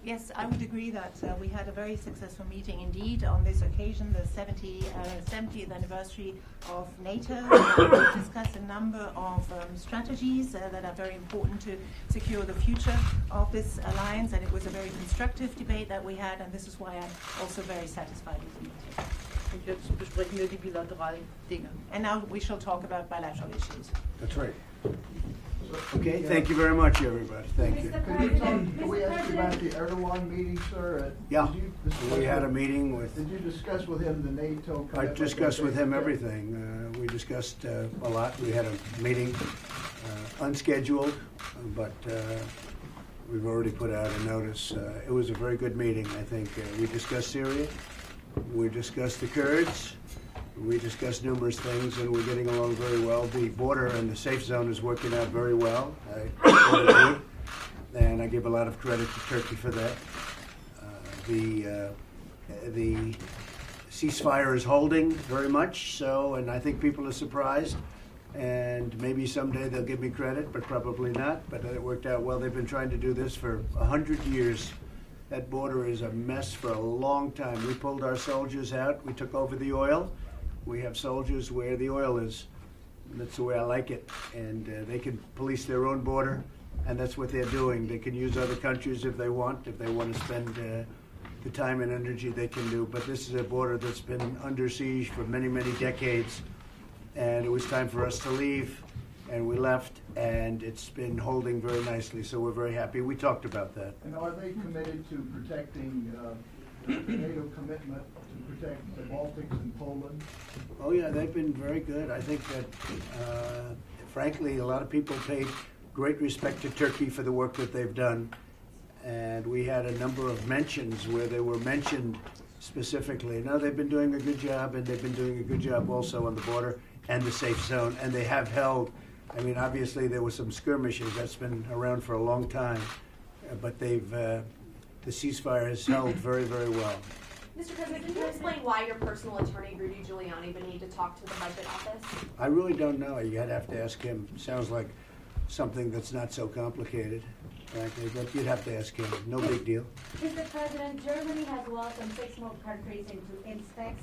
Yes, I would agree that we had a very successful meeting indeed on this occasion, the 70th anniversary of NATO. We discussed a number of strategies that are very important to secure the future of this alliance, and it was a very constructive debate that we had, and this is why I'm also very satisfied with the meeting. Und jetzt besprechen wir die bilateralen Dinge. And now we shall talk about bilateral issues. That's right. Okay, thank you very much, everybody. Thank you. Can we ask you about the Erdogan meeting, sir? Yeah, we had a meeting with... Did you discuss with him the NATO commitment? I discussed with him everything. We discussed a lot. We had a meeting unscheduled, but we've already put out a notice. It was a very good meeting, I think. We discussed Syria. We discussed the Kurds. We discussed numerous things, and we're getting along very well. The border and the safe zone is working out very well. And I give a lot of credit to Turkey for that. The ceasefire is holding very much so, and I think people are surprised. And maybe someday they'll give me credit, but probably not. But it worked out well. They've been trying to do this for 100 years. That border is a mess for a long time. We pulled our soldiers out. We took over the oil. We have soldiers where the oil is. That's the way I like it. And they can police their own border, and that's what they're doing. They can use other countries if they want. If they want to spend the time and energy, they can do. But this is a border that's been under siege for many, many decades. And it was time for us to leave, and we left, and it's been holding very nicely, so we're very happy. We talked about that. And are they committed to protecting the NATO commitment to protect the Baltics and Poland? Oh yeah, they've been very good. I think that, frankly, a lot of people paid great respect to Turkey for the work that they've done, and we had a number of mentions where they were mentioned specifically. No, they've been doing a good job, and they've been doing a good job also on the border and the safe zone, and they have held. I mean, obviously there were some skirmishes. That's been around for a long time, but they've the ceasefire has held very, very well. Mr. President, can you explain why your personal attorney, Rudy Giuliani, would need to talk to the budget office? I really don't know. You'd have to ask him. Sounds like something that's not so complicated, frankly, but you'd have to ask him. No big deal. Mr. President, Germany has welcomed 6 more countries into INSPEX,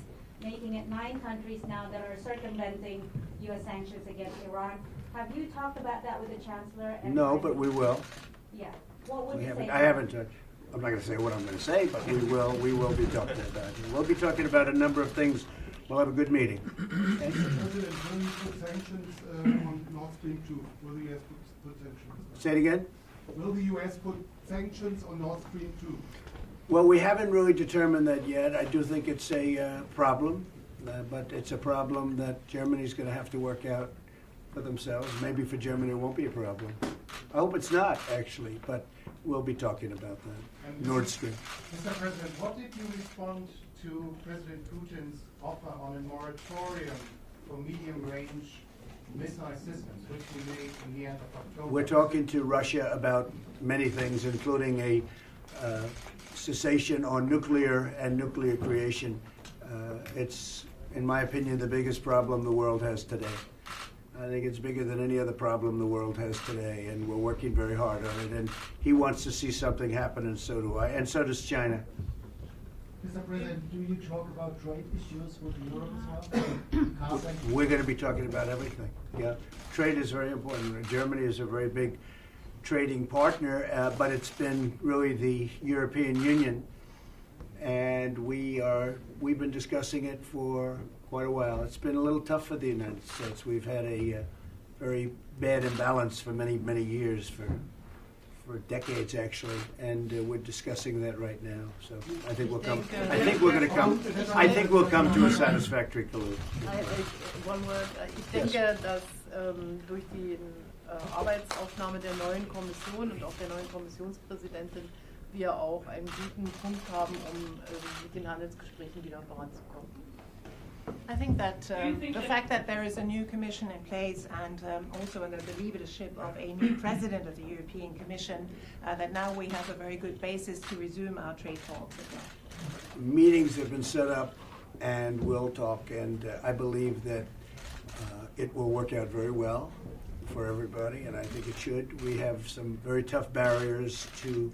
making it 9 countries now that are circumventing U.S. sanctions against Iran. Have you talked about that with the Chancellor? No, but we will. Yeah. What would you say? I haven't. I'm not going to say what I'm going to say, but we will. We will be talking about it. We'll be talking about a number of things. We'll have a good meeting. Okay? President, will you put sanctions on Nord Stream 2? Will the U.S. put sanctions? Say it again. Will the U.S. put sanctions on Nord Stream 2? Well, we haven't really determined that yet. I do think it's a problem, but it's a problem that Germany's going to have to work out for themselves. Maybe for Germany it won't be a problem. I hope it's not, actually, but we'll be talking about that. And Nord Stream. Mr. President, what did you respond to President Putin's offer on a moratorium for medium-range missile systems, which we made in the end of October? We're talking to Russia about many things, including a cessation on nuclear and nuclear creation. It's, in my opinion, the biggest problem the world has today. I think it's bigger than any other problem the world has today, and we're working very hard on it. And he wants to see something happen, and so do I, and so does China. Mr. President, do you talk about trade issues with Europe as well? We're going to be talking about everything. Yeah, trade is very important. Germany is a very big trading partner, but it's been really the European Union, and we've been discussing it for quite a while. It's been a little tough for the United States. We've had a very bad imbalance for many, many years, for decades actually, and we're discussing that right now. So I think we'll come. I think we're going to come. I think we'll come to a satisfactory conclusion. One word. Ich denke, dass durch die Arbeitsaufnahme der neuen Kommission und auch der neuen Kommissionspräsidentin wir auch einen guten Punkt haben, mit den Handelsgesprächen wieder voranzukommen. I think that the fact that there is a new commission in place and also under the leadership of a new president of the European Commission, that now we have a very good basis to resume our trade talks again. Meetings have been set up, and we'll talk, and I believe that it will work out very well for everybody, and I think it should. We have some very tough barriers to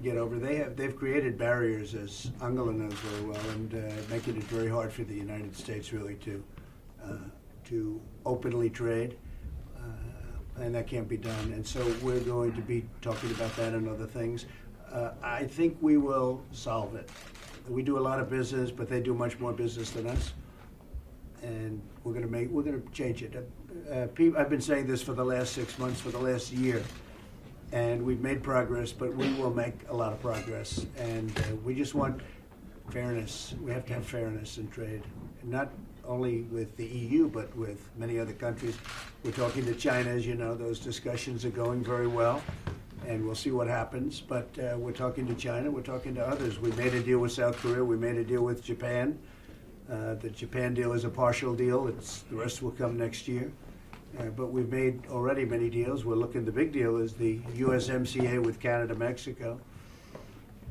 get over. They've created barriers, as Angela knows very well, and making it very hard for the United States really to openly trade, and that can't be done. And so we're going to be talking about that and other things. I think we will solve it. We do a lot of business, but they do much more business than us, and we're going to change it. I've been saying this for the last 6 months, for the last year, and we've made progress, but we will make a lot of progress. And we just want fairness. We have to have fairness in trade, and not only with the EU, but with many other countries. We're talking to China, as you know. Those discussions are going very well, and we'll see what happens. But we're talking to China. We're talking to others. We made a deal with South Korea. We made a deal with Japan. The Japan deal is a partial deal. The rest will come next year. But we've made already many deals. We're looking, the big deal is the USMCA with Canada, Mexico.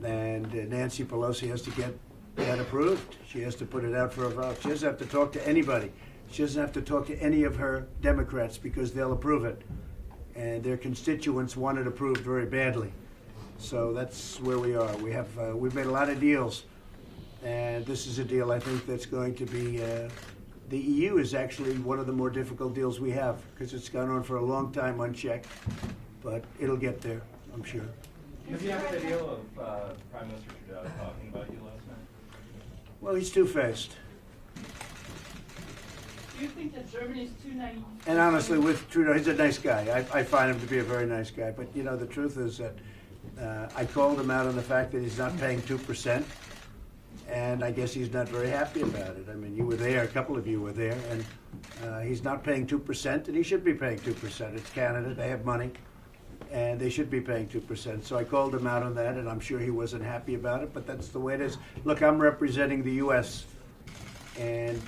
And Nancy Pelosi has to get that approved. She has to put it out for a vote. She doesn't have to talk to anybody. She doesn't have to talk to any of her Democrats because they'll approve it. And their constituents want it approved very badly. So that's where we are. We've made a lot of deals. And this is a deal I think that's going to be, the EU is actually one of the more difficult deals we have because it's gone on for a long time unchecked, but it'll get there, I'm sure. Have you had the deal of Prime Minister Trudeau talking about you last night? Well, he's two-faced. Do you think that Germany is too naive? And honestly, with Trudeau, he's a nice guy. I find him to be a very nice guy. But, you know, the truth is that I called him out on the fact that he's not paying 2%. And I guess he's not very happy about it. I mean, you were there, a couple of you were there, and he's not paying 2%, and he should be paying 2%. It's Canada, they have money, and they should be paying 2%. So I called him out on that, and I'm sure he wasn't happy about it, but that's the way it is. Look, I'm representing the U.S., and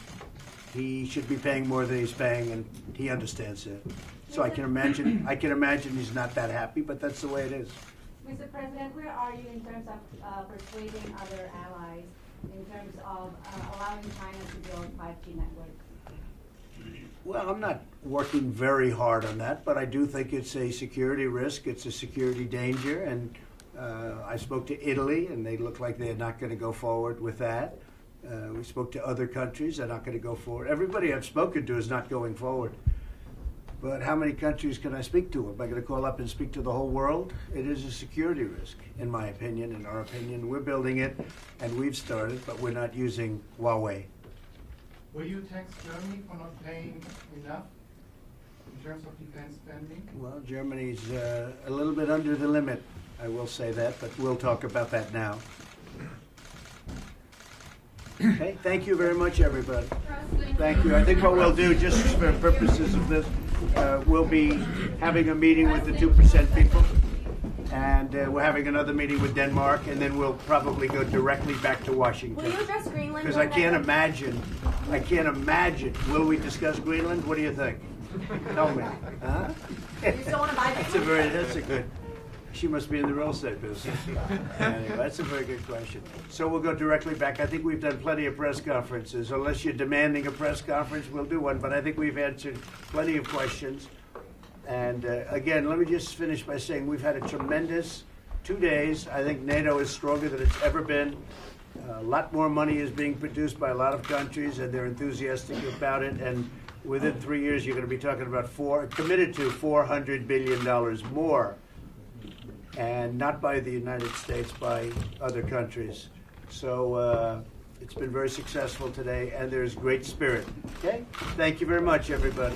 he should be paying more than he's paying, and he understands it. So I can imagine he's not that happy, but that's the way it is. Mr. President, where are you in terms of persuading other allies in terms of allowing China to build 5G networks? Well, I'm not working very hard on that, but I do think it's a security risk. It's a security danger, and I spoke to Italy, and they look like they're not going to go forward with that. We spoke to other countries. They're not going to go forward. Everybody I've spoken to is not going forward. But how many countries can I speak to? Am I going to call up and speak to the whole world? It is a security risk, in my opinion, in our opinion. We're building it, and we've started, but we're not using Huawei. Will you tax Germany for not paying enough in terms of defense spending? Well, Germany's a little bit under the limit, I will say that, but we'll talk about that now. Okay, thank you very much, everybody. Thank you. I think what we'll do, just for purposes of this, we'll be having a meeting with the 2% people, and we're having another meeting with Denmark, and then we'll probably go directly back to Washington. Will you address Greenland? Because I can't imagine. Will we discuss Greenland? What do you think? Tell me. Huh? You still want to buy That's a good. She must be in the real estate business. Anyway, that's a very good question. So we'll go directly back. I think we've done plenty of press conferences. Unless you're demanding a press conference, we'll do one. But I think we've answered plenty of questions. And again, let me just finish by saying we've had a tremendous 2 days. I think NATO is stronger than it's ever been. A lot more money is being produced by a lot of countries, and they're enthusiastic about it. And within 3 years, you're going to be talking about committed to $400 billion more. And not by the United States, by other countries. So it's been very successful today, and there's great spirit. Okay? Thank you very much, everybody.